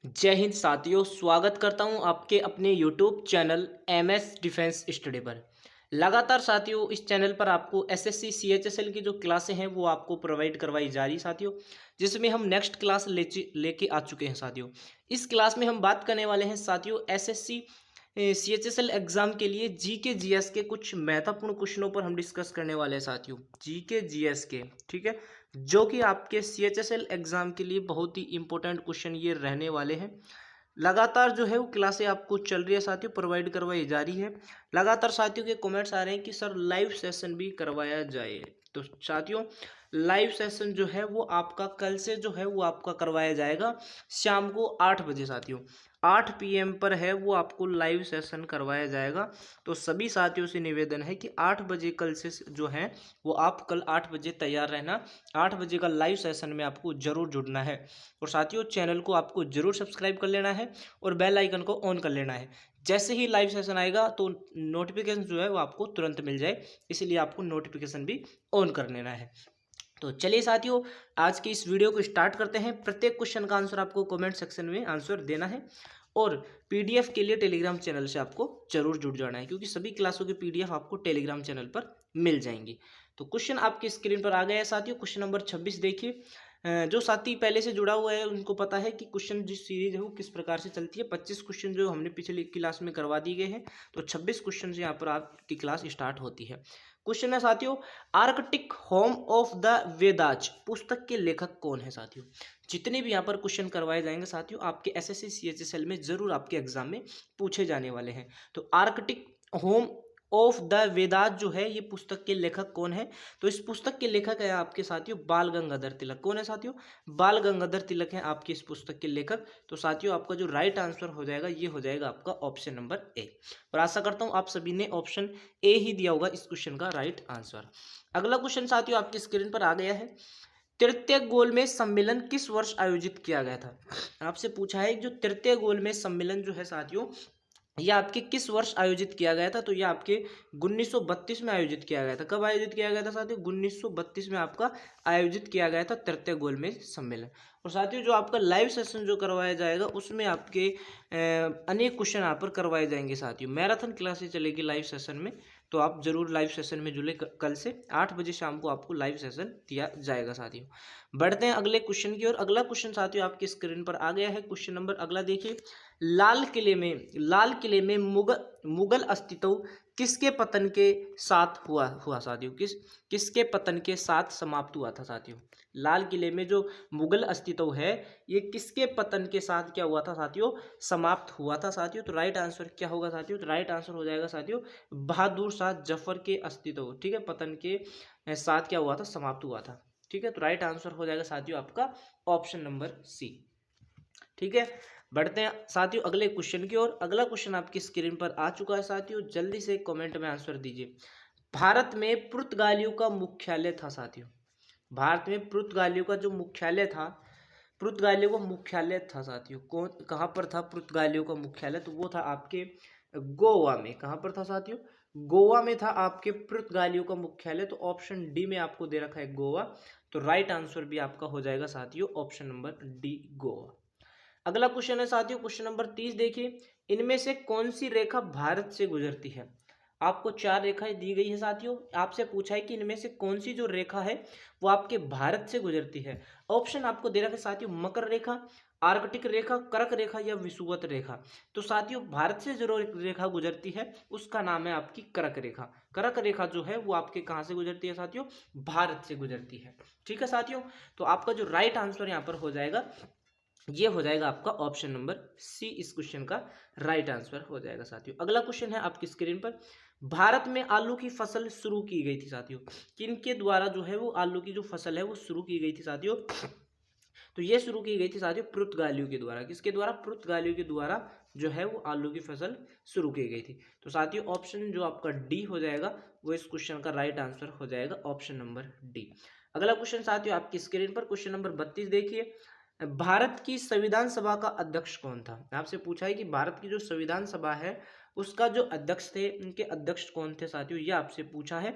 जय हिंद साथियों, स्वागत करता हूं आपके अपने YouTube channel MS defence study पर। लगातार साथियों इस चैनल पर आपको एसएससी सीएचएसएल की जो क्लासें हैं वो आपको प्रोवाइड करवाई जा रही साथियों, जिसमें हम नेक्स्ट क्लास लेके आ चुके हैं साथियों। इस क्लास में हम बात करने वाले हैं साथियों एसएससी सीएचएसएल एग्जाम के लिए जीके जीएस के कुछ महत्वपूर्ण क्वेश्चनों पर हम डिस्कस करने वाले हैं साथियों। जीके जीएस के, ठीक है, जो कि आपके सीएचएसएल एग्जाम के लिए बहुत ही इंपॉर्टेंट क्वेश्चन ये रहने वाले हैं। लगातार जो है वो क्लासें आपको चल रही है साथियों, प्रोवाइड करवाई जा रही है। लगातार साथियों के कमेंट्स आ रहे हैं कि सर लाइव सेशन भी करवाया जाए। तो साथियों लाइव सेशन जो है वो आपका कल से जो है वो आपका करवाया जाएगा शाम को 8 बजे साथियों। 8 PM पर है वो आपको लाइव सेशन करवाया जाएगा। तो सभी साथियों से निवेदन है कि 8 बजे कल से जो है वो आप कल 8 बजे तैयार रहना। 8 बजे का लाइव सेशन में आपको जरूर जुड़ना है। और साथियों चैनल को आपको जरूर सब्सक्राइब कर लेना है और बेल आइकन को ऑन कर लेना है। जैसे ही लाइव सेशन आएगा तो नोटिफिकेशन जो है वो आपको तुरंत मिल जाए, इसलिए आपको नोटिफिकेशन भी ऑन कर लेना है। तो चलिए साथियों आज की इस वीडियो को स्टार्ट करते हैं। प्रत्येक क्वेश्चन का आंसर आपको कमेंट सेक्शन में आंसर देना है और पीडीएफ के लिए टेलीग्राम चैनल से आपको जरूर जुड़ जाना है, क्योंकि सभी क्लासों की पीडीएफ आपको टेलीग्राम चैनल पर मिल जाएंगी। तो क्वेश्चन आपकी स्क्रीन पर आ गया है साथियों। क्वेश्चन नंबर 26 देखिए। जो साथी पहले से जुड़ा हुआ है उनको पता है कि क्वेश्चन जिस सीरीज है वो किस प्रकार से चलती है। 25 क्वेश्चन जो हमने पिछली क्लास में करवा दिए गए हैं, तो 26 क्वेश्चन से यहाँ पर आपकी क्लास स्टार्ट होती है। क्वेश्चन है साथियों, Arctic home of the Vedas पुस्तक के लेखक कौन है साथियों। जितने भी यहाँ पर क्वेश्चन करवाए जाएंगे साथियों आपके एसएससी सीएचएसएल में जरूर आपके एग्जाम में पूछे जाने वाले हैं। तो Arctic home of the Vedas जो है ये पुस्तक के लेखक कौन है। तो इस पुस्तक के लेखक है आपके साथियों बाल गंगाधर तिलक। कौन है साथियों? बाल गंगाधर तिलक है आपके इस पुस्तक के लेखक। तो साथियों आपका जो राइट आंसर हो जाएगा ये हो जाएगा आपका ऑप्शन नंबर ए। और आशा करता हूं आप सभी ने ऑप्शन ए ही दिया होगा इस क्वेश्चन का राइट आंसर। अगला क्वेश्चन साथियों आपकी स्क्रीन पर आ गया है। तृतीय गोलमेज सम्मेलन किस वर्ष आयोजित किया गया था। आपसे पूछा है जो तृतीय गोलमेज सम्मेलन जो है साथियों यह आपके किस वर्ष आयोजित किया गया था। तो यह आपके 1932 में आयोजित किया गया था। कब आयोजित किया गया था साथियों? 1932 में आपका आयोजित किया गया था तृतीय गोलमेज सम्मेलन। और साथियों जो आपका लाइव सेशन जो करवाया जाएगा उसमें आपके अनेक क्वेश्चन यहाँ पर करवाए जाएंगे साथियों। मैराथन क्लासेस चलेगी लाइव सेशन में, तो आप जरूर लाइव सेशन में जुड़े। कल से 8 बजे शाम को आपको लाइव सेशन दिया जाएगा साथियों। बढ़ते हैं अगले क्वेश्चन की ओर। अगला क्वेश्चन साथियों आपकी स्क्रीन पर आ गया है। क्वेश्चन नंबर अगला देखिए। लाल किले में मुगल अस्तित्व किसके पतन के साथ हुआ साथियों। किसके पतन के साथ समाप्त हुआ था साथियों। लाल किले में जो मुगल अस्तित्व है ये किसके पतन के साथ क्या हुआ था साथियों? समाप्त हुआ था साथियों। तो राइट आंसर क्या होगा साथियों? तो राइट आंसर हो जाएगा साथियों बहादुर शाह जफर के अस्तित्व, ठीक है, पतन के साथ क्या हुआ था? समाप्त हुआ था। ठीक है, तो राइट आंसर हो जाएगा साथियों आपका ऑप्शन नंबर सी। ठीक है, बढ़ते हैं साथियों अगले क्वेश्चन की ओर। अगला क्वेश्चन आपकी स्क्रीन पर आ चुका है साथियों, जल्दी से कमेंट में आंसर दीजिए। भारत में पुर्तगालियों का मुख्यालय था साथियों। भारत में पुर्तगालियों का जो मुख्यालय था, पुर्तगालियों का मुख्यालय था साथियों, कौन कहाँ पर था पुर्तगालियों का मुख्यालय? तो वो था आपके गोवा में। कहाँ पर था साथियों? गोवा में था आपके पुर्तगालियों का मुख्यालय। तो ऑप्शन डी में आपको दे रखा है गोवा। तो राइट आंसर भी आपका हो जाएगा साथियों ऑप्शन नंबर डी गोवा। अगला क्वेश्चन है साथियों क्वेश्चन नंबर 30 देखिए। इनमें से कौन सी रेखा भारत से गुजरती है। आपको 4 रेखाएं दी गई है साथियों। आपसे पूछा है कि इनमें से कौन सी जो रेखा है वो आपके भारत से गुजरती है। ऑप्शन आपको दे रखा है साथियों मकर रेखा, आर्कटिक रेखा, कर्क रेखा या विषुवत रेखा। तो साथियों भारत से जो रेखा गुजरती है उसका नाम है आपकी कर्क रेखा। कर्क रेखा जो है वो आपके कहाँ से गुजरती है साथियों? भारत से गुजरती है। ठीक है साथियों, तो आपका जो राइट आंसर यहाँ पर हो जाएगा ये हो जाएगा आपका ऑप्शन नंबर सी। इस क्वेश्चन का राइट आंसर हो जाएगा साथियों। अगला क्वेश्चन है आपकी स्क्रीन पर। भारत में आलू की फसल शुरू की गई थी साथियों। किनके द्वारा जो है वो आलू की जो फसल है वो शुरू की गई थी साथियों? तो ये शुरू की गई थी साथियों पुर्तगालियों के द्वारा। किसके द्वारा? पुर्तगालियों के द्वारा जो है वो आलू की फसल शुरू की गई थी। तो साथियों ऑप्शन जो आपका डी हो जाएगा वो इस क्वेश्चन का राइट आंसर हो जाएगा ऑप्शन नंबर डी। अगला क्वेश्चन साथियों आपकी स्क्रीन पर क्वेश्चन नंबर 32 देखिए। भारत की संविधान सभा का अध्यक्ष कौन था। आपसे पूछा है कि भारत की जो संविधान सभा है उसका जो अध्यक्ष थे, उनके अध्यक्ष कौन थे साथियों, ये आपसे पूछा है।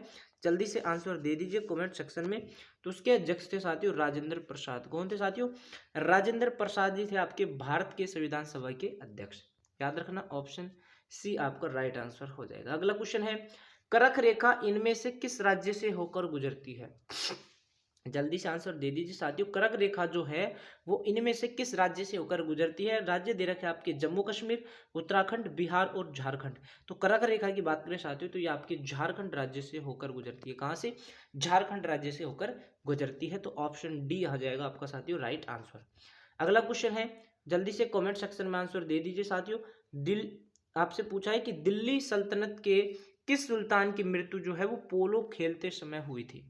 जल्दी से आंसर दे दीजिए कमेंट सेक्शन में। तो उसके अध्यक्ष थे साथियों राजेंद्र प्रसाद। कौन थे साथियों? राजेंद्र प्रसाद जी थे आपके भारत के संविधान सभा के अध्यक्ष। याद रखना ऑप्शन सी आपका राइट आंसर हो जाएगा। अगला क्वेश्चन है, कर्क रेखा इनमें से किस राज्य से होकर गुजरती है? जल्दी से आंसर दे दीजिए साथियों। कर्क रेखा जो है वो इनमें से किस राज्य से होकर गुजरती है? राज्य दे रखे आपके जम्मू कश्मीर, उत्तराखंड, बिहार और झारखंड। तो कर्क रेखा की बात करें साथियों तो ये आपके झारखंड राज्य से होकर गुजरती है। कहाँ से? झारखंड राज्य से होकर गुजरती है। तो ऑप्शन डी आ जाएगा आपका साथियों राइट आंसर। अगला क्वेश्चन है, जल्दी से कॉमेंट सेक्शन में आंसर दे दीजिए साथियों। दिल आपसे पूछा है कि दिल्ली सल्तनत के किस सुल्तान की मृत्यु जो है वो पोलो खेलते समय हुई थी?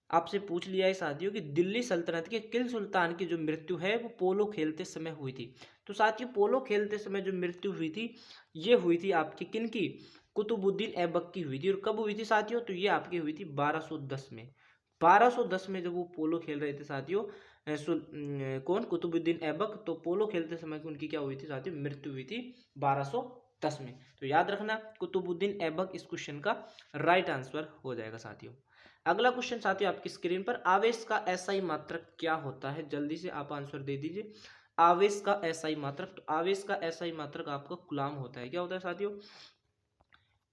आपसे पूछ लिया है साथियों कि दिल्ली सल्तनत के किस सुल्तान की जो मृत्यु है वो पोलो खेलते समय हुई थी। तो साथियों पोलो खेलते समय जो मृत्यु हुई थी ये हुई थी आपकी किन की? कुतुबुद्दीन ऐबक की हुई थी। और कब हुई थी साथियों? तो ये आपकी हुई थी 1210 में। 1210 में जब वो पोलो खेल रहे थे साथियों कौन? कुतुबुद्दीन ऐबक। तो पोलो खेलते समय उनकी क्या हुई थी साथियों? मृत्यु हुई थी 1210 में। तो याद रखना कुतुबुद्दीन ऐबक इस क्वेश्चन का राइट आंसर हो जाएगा साथियों। अगला क्वेश्चन साथियों आपकी स्क्रीन पर, आवेश का एसआई मात्रक क्या होता है? जल्दी से आप आंसर दे दीजिए। आवेश का एसआई मात्रक, तो आवेश का एसआई मात्रक आपका कूलाम होता है। क्या होता है साथियों?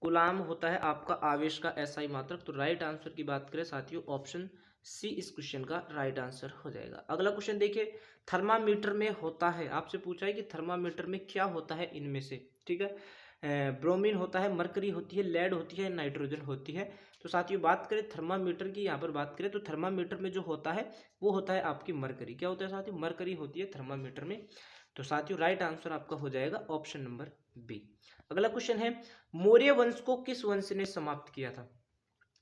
कूलाम होता है आपका आवेश का एसआई मात्रक। तो राइट आंसर की बात करें साथियों ऑप्शन सी इस क्वेश्चन का राइट आंसर हो जाएगा। अगला क्वेश्चन देखिए, थर्मामीटर में होता है, आपसे पूछा है कि थर्मामीटर में क्या होता है इनमें से, ठीक है। ब्रोमीन होता है, मरकरी होती है, लेड होती है, नाइट्रोजन होती है। तो साथियों बात करें थर्मामीटर की, यहाँ पर बात करें तो थर्मामीटर में जो होता है वो होता है आपकी मरकरी। क्या होता है साथियों? मरकरी होती है थर्मामीटर में। तो साथियों राइट आंसर आपका हो जाएगा ऑप्शन नंबर बी। अगला क्वेश्चन है, मौर्य वंश को किस वंश ने समाप्त किया था?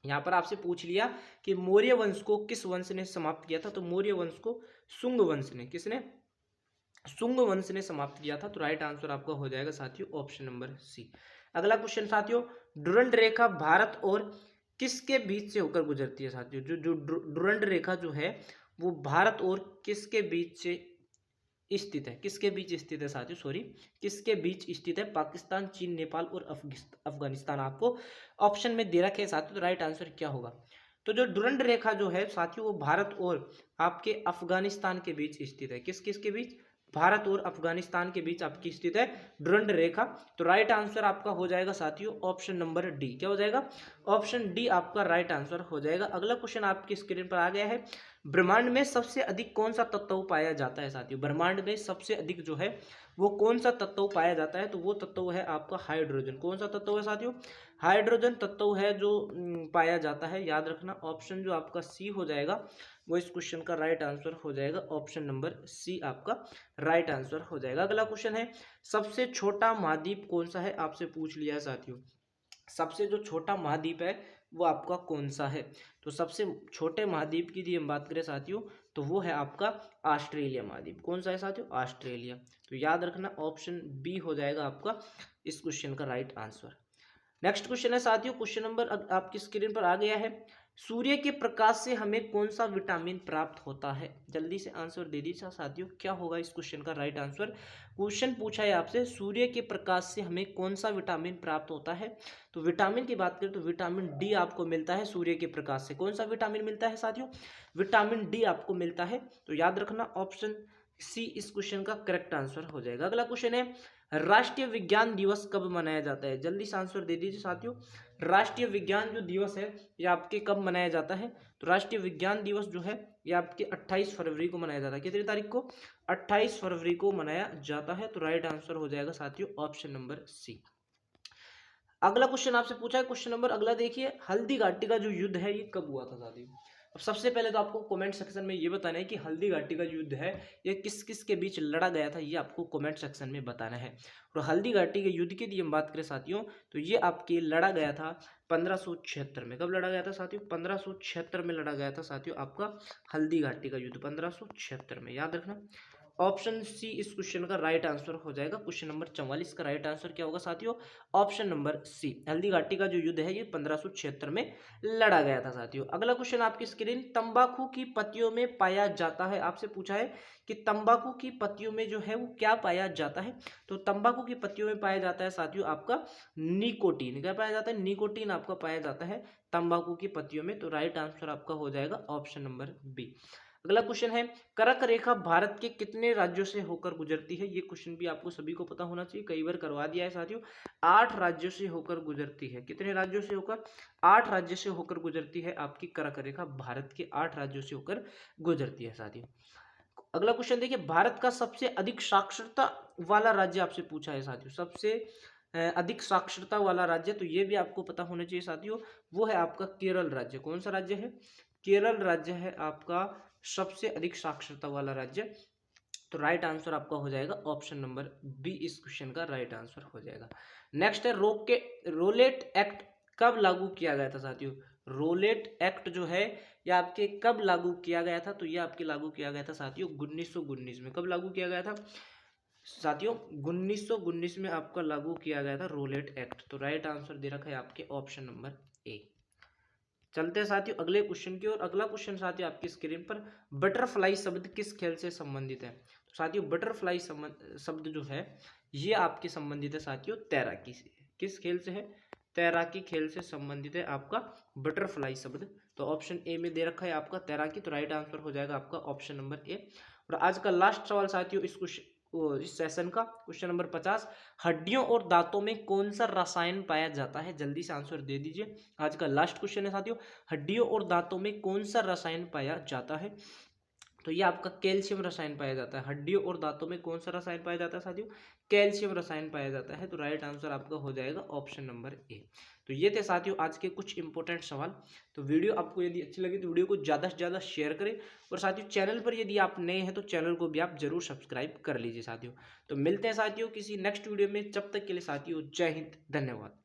यहाँ पर आपसे पूछ लिया कि मौर्य वंश को किस वंश ने समाप्त किया था। तो मौर्य वंश को शुंग वंश ने, किसने? शुंग वंश ने समाप्त किया था। तो राइट आंसर आपका हो जाएगा साथियों ऑप्शन नंबर सी। अगला क्वेश्चन साथियों, डुरंड रेखा भारत और किसके बीच से होकर गुजरती है साथियों? जो जो डुरंड रेखा जो है वो भारत और किसके बीच से स्थित है? किसके बीच स्थित है साथियों? सॉरी, किसके बीच स्थित है? पाकिस्तान, चीन, नेपाल और अफगानिस्तान आपको ऑप्शन में दे रखे हैं साथियों। तो राइट आंसर क्या होगा? तो जो डुरंड रेखा जो है साथियों वो भारत और आपके अफगानिस्तान के बीच स्थित है। किस किस के बीच? भारत और अफगानिस्तान के बीच आपकी स्थित है डुरंड रेखा। तो राइट आंसर आपका हो जाएगा साथियों ऑप्शन नंबर डी। क्या हो जाएगा? ऑप्शन डी आपका राइट आंसर हो जाएगा। अगला क्वेश्चन आपकी स्क्रीन पर आ गया है, ब्रह्मांड में सबसे अधिक कौन सा तत्व पाया जाता है साथियों? ब्रह्मांड में सबसे अधिक जो है वो कौन सा तत्व पाया जाता है? तो वो तत्व है आपका हाइड्रोजन। कौन सा तत्व है साथियों? हाइड्रोजन तत्व है जो पाया जाता है। याद रखना ऑप्शन जो आपका सी हो जाएगा वो इस क्वेश्चन का राइट आंसर हो जाएगा। ऑप्शन नंबर सी आपका राइट आंसर हो जाएगा। अगला क्वेश्चन है, सबसे छोटा महाद्वीप कौन सा है? आपसे पूछ लिया है साथियों, सबसे जो छोटा महाद्वीप है वो आपका कौन सा है? तो सबसे छोटे महाद्वीप की यदि हम बात करें साथियों तो वो है आपका ऑस्ट्रेलिया महाद्वीप। कौन सा है साथियों? ऑस्ट्रेलिया। तो याद रखना ऑप्शन बी हो जाएगा आपका इस क्वेश्चन का राइट आंसर। नेक्स्ट क्वेश्चन है साथियों, क्वेश्चन नंबर आपकी स्क्रीन पर आ गया है, सूर्य के प्रकाश से हमें कौन सा विटामिन प्राप्त होता है? जल्दी से आंसर दे दीजिए साथियों, क्या होगा इस क्वेश्चन का राइट आंसर? क्वेश्चन पूछा है आपसे सूर्य के प्रकाश से हमें कौन सा विटामिन प्राप्त होता है? तो विटामिन की बात करें तो विटामिन डी आपको मिलता है सूर्य के प्रकाश से। कौन सा विटामिन मिलता है साथियों? विटामिन डी आपको मिलता है। तो याद रखना ऑप्शन सी इस क्वेश्चन का करेक्ट आंसर हो जाएगा। अगला क्वेश्चन है, राष्ट्रीय विज्ञान दिवस कब मनाया जाता है? जल्दी से आंसर दे दीजिए साथियों, राष्ट्रीय विज्ञान जो दिवस है ये आपके कब मनाया जाता है? तो राष्ट्रीय विज्ञान दिवस जो है ये आपके 28 फरवरी को मनाया जाता है। कितनी तारीख को? 28 फरवरी को मनाया जाता है। तो राइट आंसर हो जाएगा साथियों ऑप्शन नंबर सी। अगला क्वेश्चन आपसे पूछा है, क्वेश्चन नंबर अगला देखिए, हल्दी घाटी का जो युद्ध है ये कब हुआ था साथियों? अब सबसे पहले तो आपको कमेंट सेक्शन में ये बताना है कि हल्दी घाटी का युद्ध है ये किस किस के बीच लड़ा गया था, ये आपको कमेंट सेक्शन में बताना है। और हल्दी घाटी के युद्ध की यदि हम बात करें साथियों तो ये आपके लड़ा गया था 1576 में। कब लड़ा गया था साथियों? 1576 में लड़ा गया था साथियों आपका हल्दी घाटी का युद्ध 1576 में। याद रखना ऑप्शन सी इस क्वेश्चन का राइट आंसर हो जाएगा। क्वेश्चन नंबर 44 का राइट आंसर क्या होगा साथियों? Option number C. Haldighati का जो युद्ध है ये 1576 में लड़ा गया था साथियों। अगला क्वेश्चन आपकी स्क्रीन, तंबाकू की पत्तियों में पाया जाता है। आपसे पूछा है कि तंबाकू की पत्तियों में जो है वो क्या पाया जाता है? तो तंबाकू की पत्तियों में पाया जाता है साथियों आपका निकोटीन। क्या पाया जाता है? निकोटीन आपका पाया जाता है तंबाकू की पत्तियों में। तो राइट आंसर आपका हो जाएगा ऑप्शन नंबर बी। अगला क्वेश्चन है, कर्क रेखा भारत के कितने राज्यों से होकर गुजरती है? ये क्वेश्चन भी आपको सभी को पता होना चाहिए, कई बार करवा दिया है साथियों। 8 राज्यों से होकर गुजरती है। कितने राज्यों से होकर? 8 राज्यों से होकर गुजरती है आपकी कर्क रेखा, भारत के 8 राज्यों से होकर गुजरती है साथियों। अगला क्वेश्चन देखिए, भारत का सबसे अधिक साक्षरता वाला राज्य आपसे पूछा है साथियों। सबसे अधिक साक्षरता वाला राज्य, तो ये भी आपको पता होना चाहिए साथियों, वो है आपका केरल राज्य। कौन सा राज्य है? केरल राज्य है आपका सबसे अधिक साक्षरता वाला राज्य। तो राइट आंसर आपका हो जाएगा ऑप्शन नंबर बी। इस क्वेश्चन का राइट आंसर हो जाएगा। नेक्स्ट है, रोलेट एक्ट कब लागू किया गया था साथियों? रोलेट एक्ट जो है ये आपके कब लागू किया गया था? तो ये आपके लागू किया गया था साथियों 1919 में। कब लागू किया गया था साथियों? 1919 में आपका लागू किया गया था रोलेट एक्ट। तो राइट आंसर दे रखा है आपके ऑप्शन नंबर ए। चलते हैं साथियों अगले क्वेश्चन की ओर। अगला क्वेश्चन साथियों आपकी स्क्रीन पर, बटरफ्लाई शब्द किस खेल से संबंधित है? तो साथियों बटरफ्लाई शब्द जो है ये आपके संबंधित है साथियों तैराकी से। किस खेल से है? तैराकी खेल से संबंधित है आपका बटरफ्लाई शब्द। तो ऑप्शन ए में दे रखा है आपका तैराकी। तो राइट आंसर हो जाएगा आपका ऑप्शन नंबर ए। और आज का लास्ट सवाल साथियों इस सेशन का, क्वेश्चन नंबर 50, हड्डियों और दांतों में कौन सा रसायन पाया जाता है? जल्दी से आंसर दे दीजिए। आज का लास्ट क्वेश्चन है साथियों, हड्डियों और दांतों में कौन सा रसायन पाया जाता है? तो ये आपका कैल्शियम रसायन पाया जाता है। हड्डियों और दांतों में कौन सा रसायन पाया जाता है साथियों? कैल्शियम रसायन पाया जाता है। तो राइट आंसर आपका हो जाएगा ऑप्शन नंबर ए। तो ये थे साथियों आज के कुछ इंपॉर्टेंट सवाल। तो वीडियो आपको यदि अच्छी लगी तो वीडियो को ज़्यादा से ज़्यादा शेयर करें, और साथियों चैनल पर यदि आप नए हैं तो चैनल को भी आप जरूर सब्सक्राइब कर लीजिए साथियों। तो मिलते हैं साथियों किसी नेक्स्ट वीडियो में, जब तक के लिए साथियों जय हिंद, धन्यवाद।